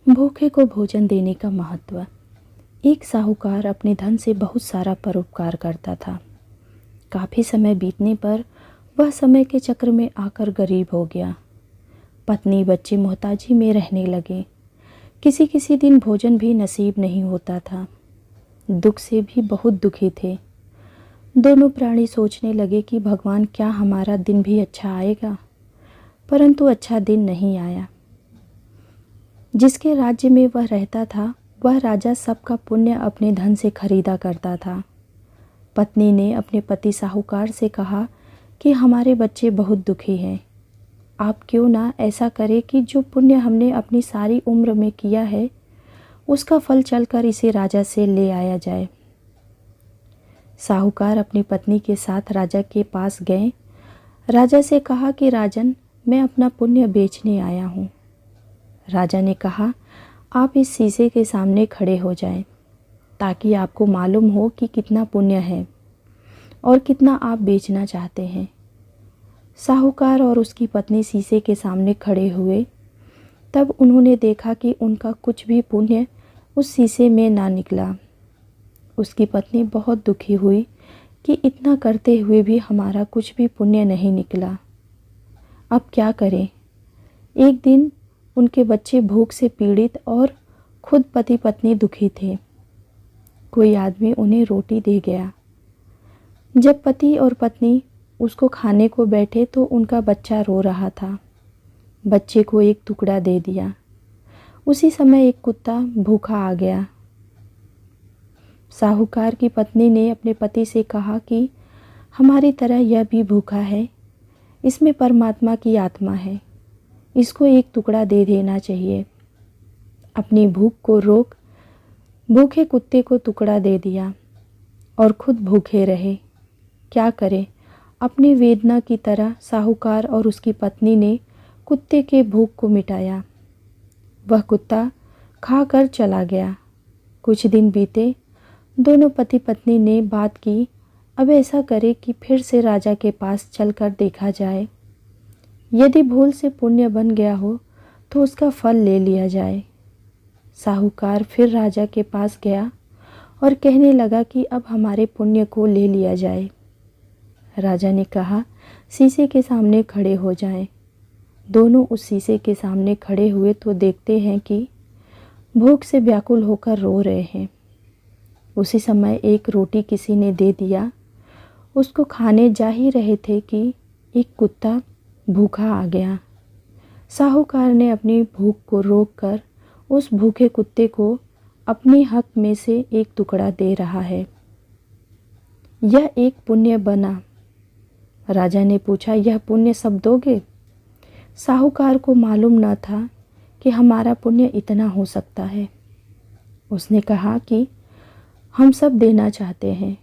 भूखे को भोजन देने का महत्व। एक साहूकार अपने धन से बहुत सारा परोपकार करता था। काफ़ी समय बीतने पर वह समय के चक्र में आकर गरीब हो गया। पत्नी बच्चे मोहताजी में रहने लगे। किसी किसी दिन भोजन भी नसीब नहीं होता था। दुख से भी बहुत दुखी थे। दोनों प्राणी सोचने लगे कि भगवान क्या हमारा दिन भी अच्छा आएगा, परंतु अच्छा दिन नहीं आया। जिसके राज्य में वह रहता था वह राजा सबका पुण्य अपने धन से खरीदा करता था। पत्नी ने अपने पति साहूकार से कहा कि हमारे बच्चे बहुत दुखी हैं, आप क्यों ना ऐसा करें कि जो पुण्य हमने अपनी सारी उम्र में किया है उसका फल चलकर इसे राजा से ले आया जाए। साहूकार अपनी पत्नी के साथ राजा के पास गए। राजा से कहा कि राजन, मैं अपना पुण्य बेचने आया हूँ। राजा ने कहा, आप इस शीशे के सामने खड़े हो जाएं, ताकि आपको मालूम हो कि कितना पुण्य है और कितना आप बेचना चाहते हैं। साहूकार और उसकी पत्नी शीशे के सामने खड़े हुए। तब उन्होंने देखा कि उनका कुछ भी पुण्य उस शीशे में ना निकला। उसकी पत्नी बहुत दुखी हुई कि इतना करते हुए भी हमारा कुछ भी पुण्य नहीं निकला, अब क्या करें। एक दिन उनके बच्चे भूख से पीड़ित और खुद पति पत्नी दुखी थे। कोई आदमी उन्हें रोटी दे गया। जब पति और पत्नी उसको खाने को बैठे तो उनका बच्चा रो रहा था। बच्चे को एक टुकड़ा दे दिया। उसी समय एक कुत्ता भूखा आ गया। साहूकार की पत्नी ने अपने पति से कहा कि हमारी तरह यह भी भूखा है, इसमें परमात्मा की आत्मा है, इसको एक टुकड़ा दे देना चाहिए। अपनी भूख को रोक भूखे कुत्ते को टुकड़ा दे दिया और खुद भूखे रहे। क्या करे, अपनी वेदना की तरह साहूकार और उसकी पत्नी ने कुत्ते के भूख को मिटाया। वह कुत्ता खाकर चला गया। कुछ दिन बीते। दोनों पति पत्नी ने बात की, अब ऐसा करे कि फिर से राजा के पास चलकर देखा जाए। यदि भूल से पुण्य बन गया हो तो उसका फल ले लिया जाए। साहूकार फिर राजा के पास गया और कहने लगा कि अब हमारे पुण्य को ले लिया जाए। राजा ने कहा, शीशे के सामने खड़े हो जाएं। दोनों उस शीशे के सामने खड़े हुए तो देखते हैं कि भूख से व्याकुल होकर रो रहे हैं। उसी समय एक रोटी किसी ने दे दिया। उसको खाने जा ही रहे थे कि एक कुत्ता भूखा आ गया। साहूकार ने अपनी भूख को रोककर उस भूखे कुत्ते को अपने हक में से एक टुकड़ा दे रहा है। यह एक पुण्य बना। राजा ने पूछा, यह पुण्य सब दोगे? साहूकार को मालूम न था कि हमारा पुण्य इतना हो सकता है। उसने कहा कि हम सब देना चाहते हैं।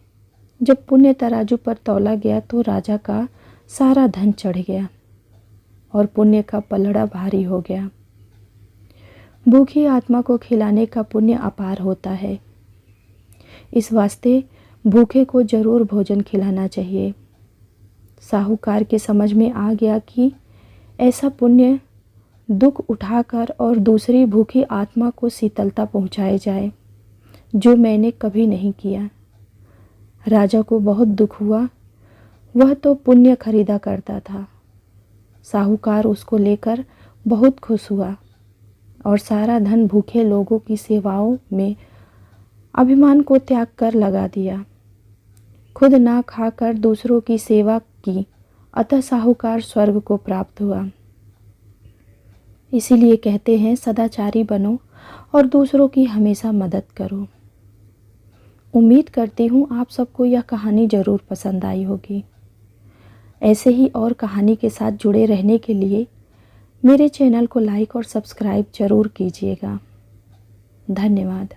जब पुण्य तराजू पर तौला गया तो राजा का सारा धन चढ़ गया और पुण्य का पलड़ा भारी हो गया। भूखी आत्मा को खिलाने का पुण्य अपार होता है। इस वास्ते भूखे को जरूर भोजन खिलाना चाहिए। साहूकार के समझ में आ गया कि ऐसा पुण्य दुख उठाकर और दूसरी भूखी आत्मा को शीतलता पहुँचाए जाए, जो मैंने कभी नहीं किया। राजा को बहुत दुख हुआ। वह तो पुण्य खरीदा करता था। साहूकार उसको लेकर बहुत खुश हुआ और सारा धन भूखे लोगों की सेवाओं में अभिमान को त्याग कर लगा दिया। खुद ना खाकर दूसरों की सेवा की, अतः साहूकार स्वर्ग को प्राप्त हुआ। इसीलिए कहते हैं, सदाचारी बनो और दूसरों की हमेशा मदद करो। उम्मीद करती हूँ आप सबको यह कहानी ज़रूर पसंद आई होगी। ऐसे ही और कहानी के साथ जुड़े रहने के लिए मेरे चैनल को लाइक और सब्सक्राइब ज़रूर कीजिएगा। धन्यवाद।